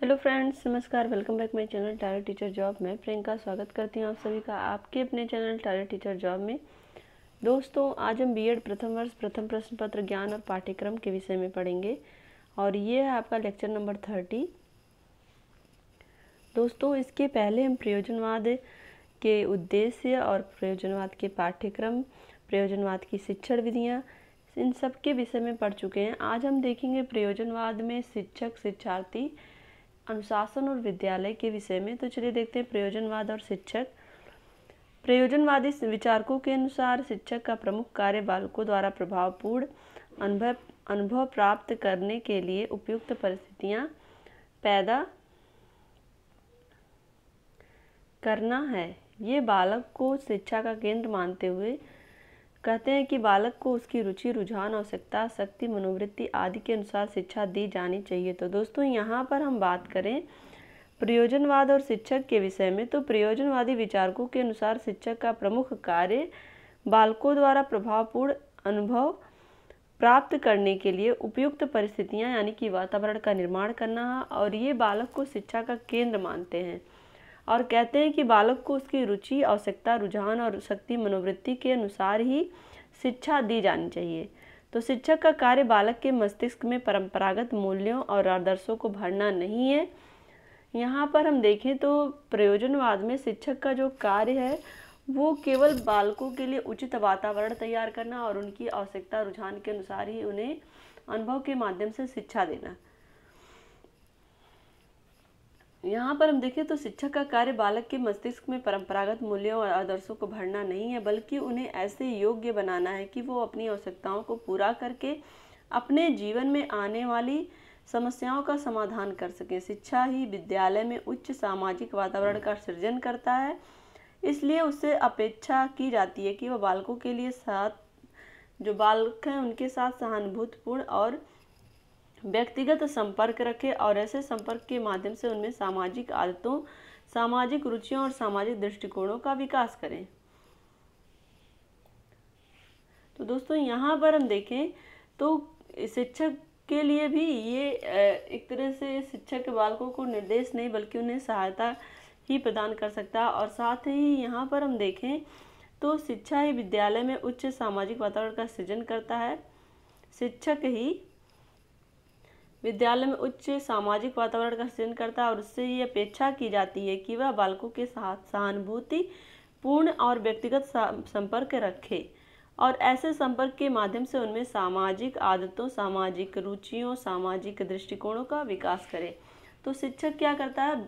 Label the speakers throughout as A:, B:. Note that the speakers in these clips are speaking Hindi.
A: हेलो फ्रेंड्स, नमस्कार। Welcome back my channel talent teacher job में। प्रियंका स्वागत करती हूँ आप सभी का आपके अपने चैनल टैलेंट टीचर जॉब में। दोस्तों, आज हम बीएड प्रथम वर्ष प्रथम प्रश्न पत्र ज्ञान और पाठ्यक्रम के विषय में पढ़ेंगे और ये है आपका लेक्चर नंबर 30। दोस्तों, इसके पहले हम प्रयोजनवाद के उद्देश्य और प्रयोजनवाद के पाठ्यक्रम, प्रयोजनवाद की शिक्षण विधियाँ, इन सब के विषय में पढ़ चुके हैं। आज हम देखेंगे प्रयोजनवाद में शिक्षक, शिक्षार्थी, अनुशासन और विद्यालय के विषय में। तो चलिए देखते हैं प्रयोजनवाद और शिक्षक। प्रयोजनवादी विचारकों के अनुसार शिक्षक का प्रमुख कार्य बालकों द्वारा प्रभावपूर्ण अनुभव प्राप्त करने के लिए उपयुक्त परिस्थितियां पैदा करना है। ये बालक को शिक्षा का केंद्र मानते हुए कहते हैं कि बालक को उसकी रुचि, रुझान, आवश्यकता, शक्ति, मनोवृत्ति आदि के अनुसार शिक्षा दी जानी चाहिए। तो दोस्तों, यहाँ पर हम बात करें प्रयोजनवाद और शिक्षक के विषय में, तो प्रयोजनवादी विचारकों के अनुसार शिक्षक का प्रमुख कार्य बालकों द्वारा प्रभावपूर्ण अनुभव प्राप्त करने के लिए उपयुक्त परिस्थितियाँ यानी कि वातावरण का निर्माण करना है। और ये बालक को शिक्षा का केंद्र मानते हैं और कहते हैं कि बालक को उसकी रुचि, आवश्यकता, रुझान और शक्ति, मनोवृत्ति के अनुसार ही शिक्षा दी जानी चाहिए। तो शिक्षक का कार्य बालक के मस्तिष्क में परंपरागत मूल्यों और आदर्शों को भरना नहीं है। यहाँ पर हम देखें तो प्रयोजनवाद में शिक्षक का जो कार्य है वो केवल बालकों के लिए उचित वातावरण तैयार करना और उनकी आवश्यकता, रुझान के अनुसार ही उन्हें अनुभव के माध्यम से शिक्षा देना। यहाँ पर हम देखें तो शिक्षक का कार्य बालक के मस्तिष्क में परंपरागत मूल्यों और आदर्शों को भरना नहीं है, बल्कि उन्हें ऐसे योग्य बनाना है कि वो अपनी आवश्यकताओं को पूरा करके अपने जीवन में आने वाली समस्याओं का समाधान कर सकें। शिक्षा ही विद्यालय में उच्च सामाजिक वातावरण का सृजन करता है, इसलिए उससे अपेक्षा की जाती है कि वह बालकों के लिए जो बालक हैं उनके साथ सहानुभूतिपूर्ण और व्यक्तिगत संपर्क रखे और ऐसे संपर्क के माध्यम से उनमें सामाजिक आदतों, सामाजिक रुचियों और सामाजिक दृष्टिकोणों का विकास करें। तो दोस्तों, यहाँ पर हम देखें तो शिक्षक के लिए भी ये एक तरह से शिक्षक बालकों को निर्देश नहीं बल्कि उन्हें सहायता ही प्रदान कर सकता है। और साथ ही यहाँ पर हम देखें तो शिक्षा ही विद्यालय में उच्च सामाजिक वातावरण का सृजन करता है। शिक्षक ही विद्यालय में उच्च सामाजिक वातावरण का सृजन करता है और उससे ये अपेक्षा की जाती है कि वह बालकों के साथ सहानुभूति पूर्ण और व्यक्तिगत संपर्क रखे और ऐसे संपर्क के माध्यम से उनमें सामाजिक आदतों, सामाजिक रुचियों, सामाजिक दृष्टिकोणों का विकास करे। तो शिक्षक क्या करता है,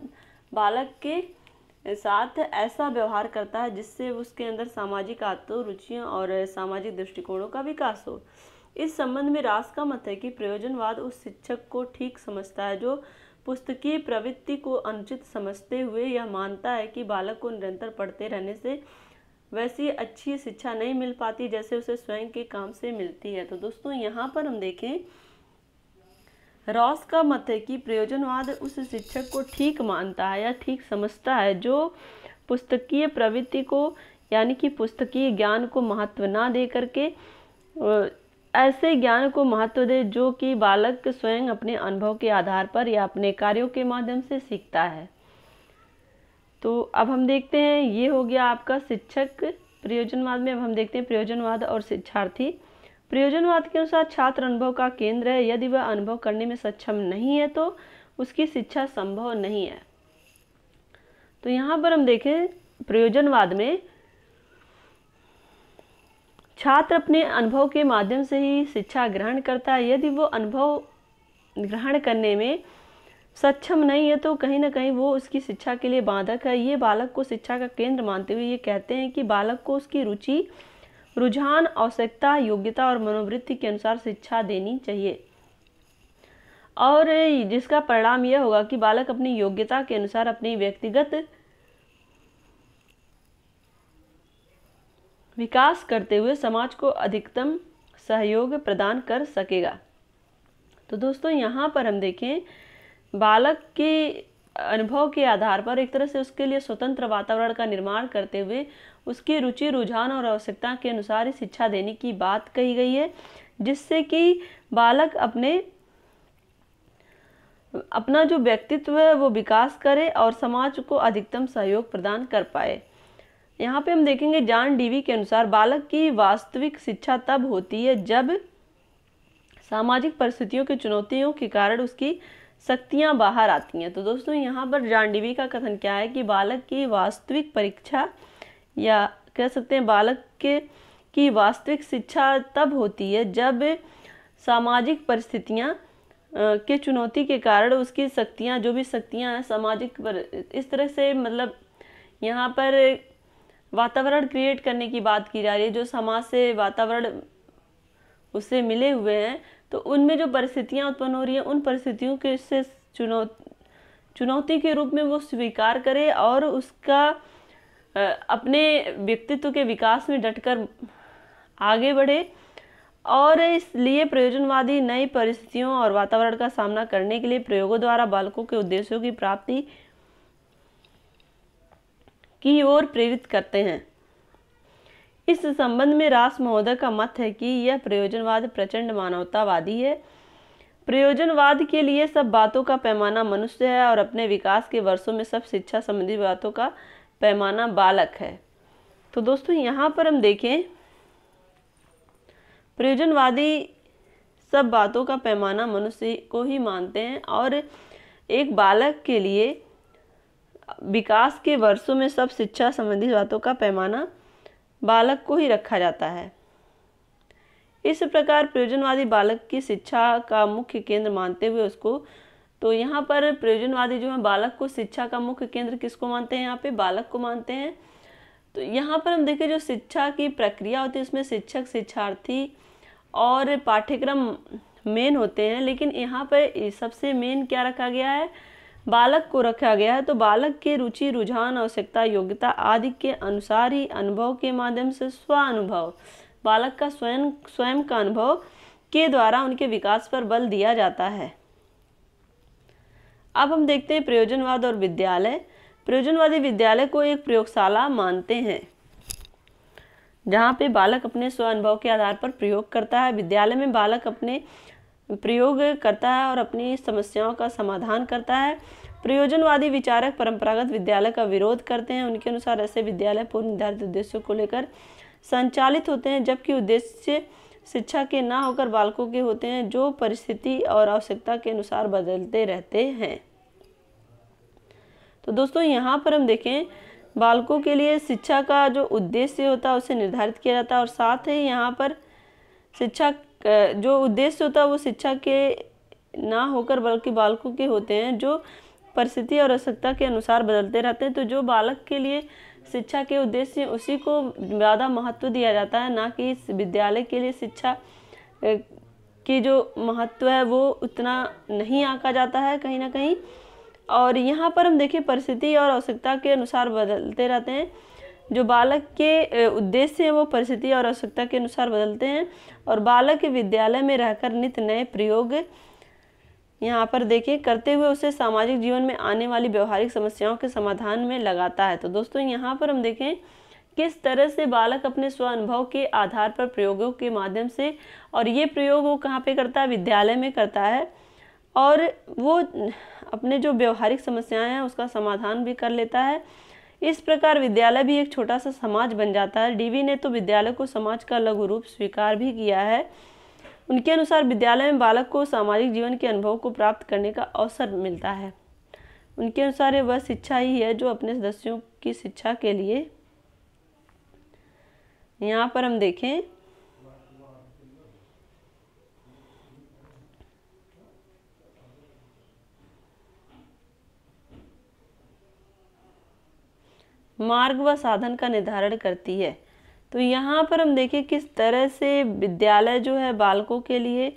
A: बालक के साथ ऐसा व्यवहार करता है जिससे उसके अंदर सामाजिक आदतों, रुचियों और सामाजिक दृष्टिकोणों का विकास हो। इस संबंध में रास का मत है कि प्रयोजनवाद उस शिक्षक को ठीक समझता है जो पुस्तकीय प्रवृत्ति को अनुचित समझते हुए यह मानता है कि बालक को निरंतर पढ़ते रहने से वैसी अच्छी शिक्षा नहीं मिल पाती जैसे उसे स्वयं के काम से मिलती है। तो दोस्तों, यहाँ पर हम देखें रॉस का मत है कि प्रयोजनवाद उस शिक्षक को ठीक मानता है या ठीक समझता है जो पुस्तकीय प्रवृत्ति को यानी कि पुस्तकीय ज्ञान को महत्व ना दे करके ऐसे ज्ञान को महत्व दे जो कि बालक स्वयं अपने अनुभव के आधार पर या अपने कार्यों के माध्यम से सीखता है। तो अब हम देखते हैं, ये हो गया आपका शिक्षक प्रयोजनवाद में। अब हम देखते हैं प्रयोजनवाद और शिक्षार्थी। प्रयोजनवाद के अनुसार छात्र अनुभव का केंद्र है। यदि वह अनुभव करने में सक्षम नहीं है तो उसकी शिक्षा संभव नहीं है। तो यहाँ पर हम देखें प्रयोजनवाद में छात्र अपने अनुभव के माध्यम से ही शिक्षा ग्रहण करता है। यदि वो अनुभव ग्रहण करने में सक्षम नहीं है तो कहीं ना कहीं वो उसकी शिक्षा के लिए बाधक है। ये बालक को शिक्षा का केंद्र मानते हुए ये कहते हैं कि बालक को उसकी रुचि, रुझान, आवश्यकता, योग्यता और मनोवृत्ति के अनुसार शिक्षा देनी चाहिए और जिसका परिणाम यह होगा कि बालक अपनी योग्यता के अनुसार अपनी व्यक्तिगत विकास करते हुए समाज को अधिकतम सहयोग प्रदान कर सकेगा। तो दोस्तों, यहाँ पर हम देखें बालक के अनुभव के आधार पर एक तरह से उसके लिए स्वतंत्र वातावरण का निर्माण करते हुए उसकी रुचि, रुझान और आवश्यकता के अनुसार ही शिक्षा देने की बात कही गई है, जिससे कि बालक अपने अपना जो व्यक्तित्व है वो विकास करे और समाज को अधिकतम सहयोग प्रदान कर पाए। यहाँ पे हम देखेंगे जॉन डीवी के अनुसार बालक की वास्तविक शिक्षा तब होती है जब सामाजिक परिस्थितियों की चुनौतियों के कारण उसकी शक्तियाँ बाहर आती हैं। तो दोस्तों यहाँ पर जॉन डीवी का कथन क्या है कि बालक की वास्तविक परीक्षा या कह सकते हैं बालक की वास्तविक शिक्षा तब होती है जब सामाजिक परिस्थितियाँ के चुनौती के कारण उसकी शक्तियाँ, जो भी शक्तियाँ हैं सामाजिक पर, इस तरह से मतलब यहाँ पर वातावरण क्रिएट करने की बात की जा रही है, जो समाज से वातावरण उससे मिले हुए हैं, तो उनमें जो परिस्थितियाँ उत्पन्न हो रही हैं उन परिस्थितियों के से चुनौती के रूप में वो स्वीकार करे और उसका अपने व्यक्तित्व के विकास में डटकर आगे बढ़े। और इसलिए प्रयोजनवादी नई परिस्थितियों और वातावरण का सामना करने के लिए प्रयोगों द्वारा बालकों के उद्देश्यों की प्राप्ति की ओर प्रेरित करते हैं। इस संबंध में रास महोदय का मत है कि यह प्रयोजनवाद प्रचंड मानवतावादी है। प्रयोजनवाद के लिए सब बातों का पैमाना मनुष्य है और अपने विकास के वर्षों में सब शिक्षा संबंधी बातों का पैमाना बालक है। तो दोस्तों यहाँ पर हम देखें, प्रयोजनवादी सब बातों का पैमाना मनुष्य को ही मानते हैं और एक बालक के लिए विकास के वर्षों में सब शिक्षा संबंधी बातों का पैमाना बालक को ही रखा जाता है। इस प्रकार प्रयोजनवादी बालक की शिक्षा का मुख्य केंद्र मानते हुए उसको, तो यहाँ पर प्रयोजनवादी जो है बालक को शिक्षा का मुख्य केंद्र किसको मानते हैं, यहाँ पे बालक को मानते हैं। तो यहाँ पर हम देखें जो शिक्षा की प्रक्रिया होती है उसमें शिक्षक, शिक्षार्थी और पाठ्यक्रम मेन होते हैं, लेकिन यहाँ पर सबसे मेन क्या रखा गया है, बालक को रखा गया है। तो बालक के रुचि, रुझान, आवश्यकता, योग्यता आदि के अनुसार ही अनुभव के माध्यम से स्वानुभव, बालक का स्वयं का अनुभव के द्वारा उनके विकास पर बल दिया जाता है। अब हम देखते हैं प्रयोजनवाद और विद्यालय। प्रयोजनवादी विद्यालय को एक प्रयोगशाला मानते हैं जहाँ पे बालक अपने स्व अनुभव के आधार पर प्रयोग करता है। विद्यालय में बालक अपने प्रयोग करता है और अपनी समस्याओं का समाधान करता है। प्रयोजनवादी विचारक परंपरागत विद्यालय का विरोध करते हैं। उनके अनुसार ऐसे विद्यालय पूर्व निर्धारित उद्देश्यों को लेकर संचालित होते हैं, जबकि उद्देश्य शिक्षा के ना होकर बालकों के होते हैं, जो परिस्थिति और आवश्यकता के अनुसार बदलते रहते हैं। तो दोस्तों यहाँ पर हम देखें बालकों के लिए शिक्षा का जो उद्देश्य होता है उसे निर्धारित किया जाता है और साथ ही यहाँ पर शिक्षा जो उद्देश्य होता है वो शिक्षा के ना होकर बल्कि बालकों के होते हैं, जो परिस्थिति और आवश्यकता के अनुसार बदलते रहते हैं। तो जो बालक के लिए शिक्षा के उद्देश्य उसी को ज़्यादा महत्व दिया जाता है, ना कि इस विद्यालय के लिए शिक्षा की जो महत्व है वो उतना नहीं आंका जाता है कहीं ना कहीं। और यहाँ पर हम देखें परिस्थिति और आवश्यकता के अनुसार बदलते रहते हैं। जो बालक के उद्देश्य हैं वो परिस्थिति और आवश्यकता के अनुसार बदलते हैं और बालक विद्यालय में रहकर नित्य नए प्रयोग यहाँ पर देखें करते हुए उसे सामाजिक जीवन में आने वाली व्यवहारिक समस्याओं के समाधान में लगाता है। तो दोस्तों यहाँ पर हम देखें किस तरह से बालक अपने स्व अनुभव के आधार पर प्रयोगों के माध्यम से, और ये प्रयोग वो कहाँ पे करता है, विद्यालय में करता है, और वो अपने जो व्यवहारिक समस्याएं हैं उसका समाधान भी कर लेता है। इस प्रकार विद्यालय भी एक छोटा सा समाज बन जाता है। डीवी ने तो विद्यालय को समाज का लघु रूप स्वीकार भी किया है। उनके अनुसार विद्यालय में बालक को सामाजिक जीवन के अनुभव को प्राप्त करने का अवसर मिलता है। उनके अनुसार वह शिक्षा ही है जो अपने सदस्यों की शिक्षा के लिए, यहाँ पर हम देखें मार्ग व साधन का निर्धारण करती है। तो यहाँ पर हम देखें किस तरह से विद्यालय जो है बालकों के लिए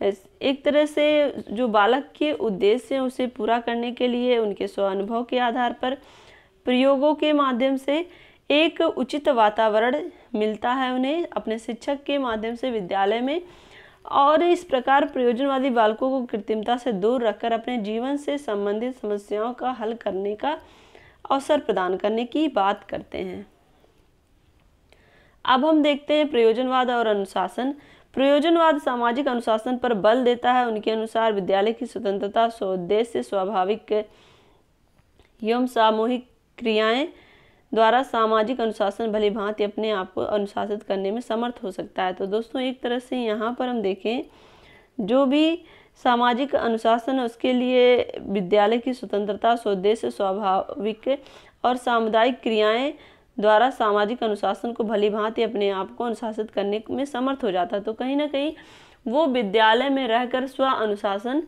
A: एक तरह से जो बालक के उद्देश्य हैं उसे पूरा करने के लिए उनके स्व अनुभव के आधार पर प्रयोगों के माध्यम से एक उचित वातावरण मिलता है उन्हें अपने शिक्षक के माध्यम से विद्यालय में, और इस प्रकार प्रयोजनवादी बालकों को कृत्रिमता से दूर रखकर अपने जीवन से संबंधित समस्याओं का हल करने का अवसर प्रदान करने की बात करते हैं। अब हम देखते हैं प्रयोजनवाद और अनुशासन। प्रयोजनवाद सामाजिक अनुशासन पर बल देता है। उनके अनुसार विद्यालय की स्वतंत्रता, स्वोद्देश्य, स्वाभाविक एवं सामूहिक क्रियाएं द्वारा सामाजिक अनुशासन भली भांति अपने आप को अनुशासित करने में समर्थ हो सकता है। तो दोस्तों एक तरह से यहाँ पर हम देखें, जो भी सामाजिक अनुशासन है उसके लिए विद्यालय की स्वतंत्रता, स्वोद्देश्य, स्वाभाविक और सामुदायिक क्रियाएं द्वारा सामाजिक अनुशासन को भली भांति अपने आप को अनुशासित करने में समर्थ हो जाता है। तो कहीं ना कहीं वो विद्यालय में रहकर स्व अनुशासन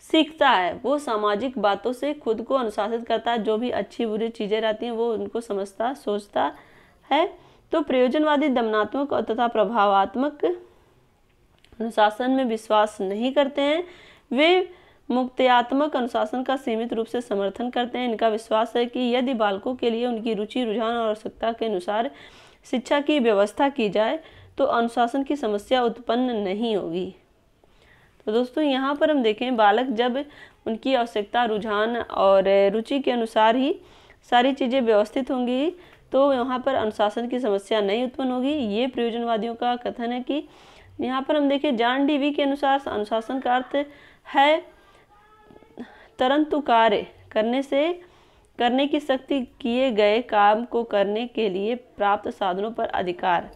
A: सीखता है, वो सामाजिक बातों से खुद को अनुशासित करता है, जो भी अच्छी बुरी चीज़ें रहती हैं वो उनको समझता सोचता है। तो प्रयोजनवादी दमनात्मक और तथा प्रभावात्मक अनुशासन में विश्वास नहीं करते हैं, वे मुक्त्यात्मक अनुशासन का सीमित रूप से समर्थन करते हैं। इनका विश्वास है कि यदि बालकों के लिए उनकी रुचि, रुझान और आवश्यकता के अनुसार शिक्षा की व्यवस्था की जाए तो अनुशासन की समस्या उत्पन्न नहीं होगी। तो दोस्तों यहाँ पर हम देखें, बालक जब उनकी आवश्यकता, रुझान और रुचि के अनुसार ही सारी चीज़ें व्यवस्थित होंगी तो यहाँ पर अनुशासन की समस्या नहीं उत्पन्न होगी। ये प्रयोजनवादियों का कथन है कि यहाँ पर हम देखें, जॉन डीवी के अनुसार अनुशासन का अर्थ है तुरंत कार्य करने की शक्ति, किए गए काम को करने के लिए प्राप्त साधनों पर अधिकार,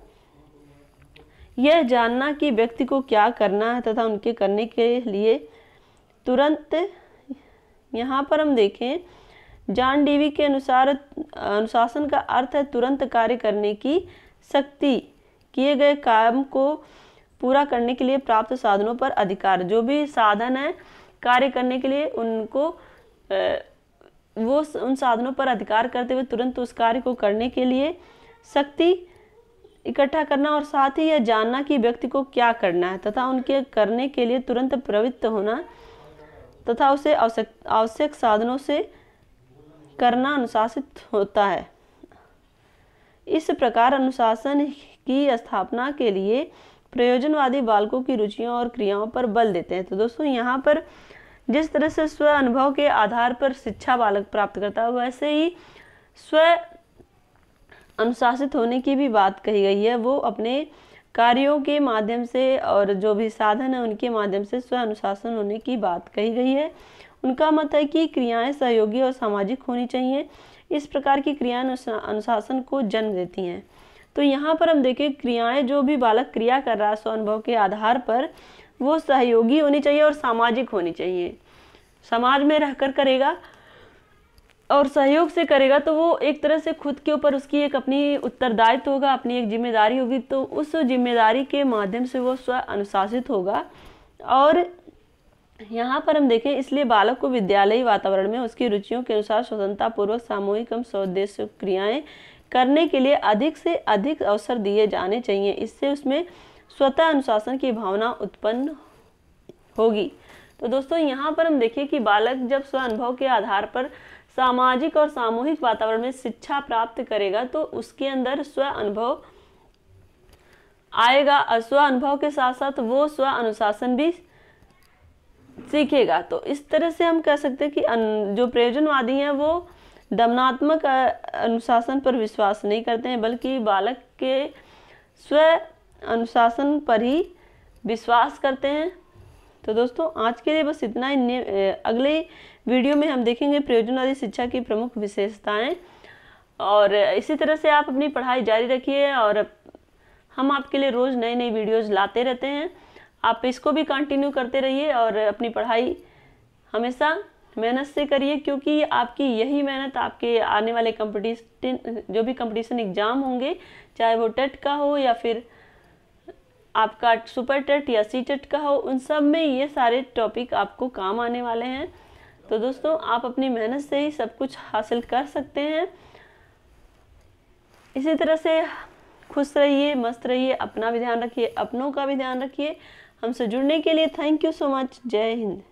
A: यह जानना कि व्यक्ति को क्या करना है तथा उनके करने के लिए तुरंत। यहाँ पर हम देखें, जॉन डीवी के अनुसार अनुशासन का अर्थ है तुरंत कार्य करने की शक्ति, किए गए काम को पूरा करने के लिए प्राप्त साधनों पर अधिकार। जो भी साधन है कार्य करने के लिए उनको वो उन साधनों पर अधिकार करते हुए तुरंत उस कार्य को करने के लिए शक्ति इकट्ठा करना, और साथ ही यह जानना कि व्यक्ति को क्या करना है तथा उनके करने के लिए तुरंत प्रवृत्त होना तथा उसे आवश्यक साधनों से करना अनुशासित होता है। इस प्रकार अनुशासन की स्थापना के लिए प्रयोजनवादी बालकों की रुचियों और क्रियाओं पर बल देते हैं। तो दोस्तों यहाँ पर जिस तरह से स्व अनुभव के आधार पर शिक्षा बालक प्राप्त करता है, वैसे ही स्व अनुशासित होने की भी बात कही गई है। वो अपने कार्यों के माध्यम से और जो भी साधन है उनके माध्यम से स्व अनुशासन होने की बात कही गई है। उनका मत है कि क्रियाएं सहयोगी और सामाजिक होनी चाहिए। इस प्रकार की क्रियाएं अनुशासन को जन्म देती हैं। तो यहाँ पर हम देखें, क्रियाएं जो भी बालक क्रिया कर रहा है स्व अनुभव के आधार पर, वो सहयोगी होनी चाहिए और सामाजिक होनी चाहिए। समाज में रहकर करेगा और सहयोग से करेगा तो वो एक तरह से खुद के ऊपर उसकी एक अपनी उत्तरदायित्व होगा, अपनी एक जिम्मेदारी होगी, तो उस जिम्मेदारी के माध्यम से वो स्व अनुशासित होगा। और यहाँ पर हम देखें, इसलिए बालक को विद्यालयी वातावरण में उसकी रुचियों के अनुसार स्वतंत्रतापूर्वक सामूहिक एवं स्वोद्देश्य क्रियाएं करने के लिए अधिक से अधिक अवसर दिए जाने चाहिए। इससे उसमें स्वतः अनुशासन की भावना उत्पन्न होगी। तो दोस्तों यहाँ पर हम देखें कि बालक जब स्व अनुभव के आधार पर सामाजिक और सामूहिक वातावरण में शिक्षा प्राप्त करेगा तो उसके अंदर स्व अनुभव आएगा। स्व अनुभव के साथ साथ वो स्व अनुशासन भी सीखेगा। तो इस तरह से हम कह सकते हैं कि जो प्रयोजनवादी हैं वो दमनात्मक अनुशासन पर विश्वास नहीं करते हैं, बल्कि बालक के स्व अनुशासन पर ही विश्वास करते हैं। तो दोस्तों आज के लिए बस इतना ही। अगले वीडियो में हम देखेंगे प्रयोजनवादी शिक्षा की प्रमुख विशेषताएं, और इसी तरह से आप अपनी पढ़ाई जारी रखिए और हम आपके लिए रोज़ नई नई वीडियोज़ लाते रहते हैं। आप इसको भी कंटिन्यू करते रहिए और अपनी पढ़ाई हमेशा मेहनत से करिए, क्योंकि आपकी यही मेहनत आपके आने वाले जो भी कंपटीशन एग्ज़ाम होंगे, चाहे वो टेट का हो या फिर आपका सुपर टेट या सी टेट का हो, उन सब में ये सारे टॉपिक आपको काम आने वाले हैं। तो दोस्तों आप अपनी मेहनत से ही सब कुछ हासिल कर सकते हैं। इसी तरह से खुश रहिए, मस्त रहिए, अपना भी ध्यान रखिए, अपनों का भी ध्यान रखिए। हमसे जुड़ने के लिए थैंक यू सो मच। जय हिंद।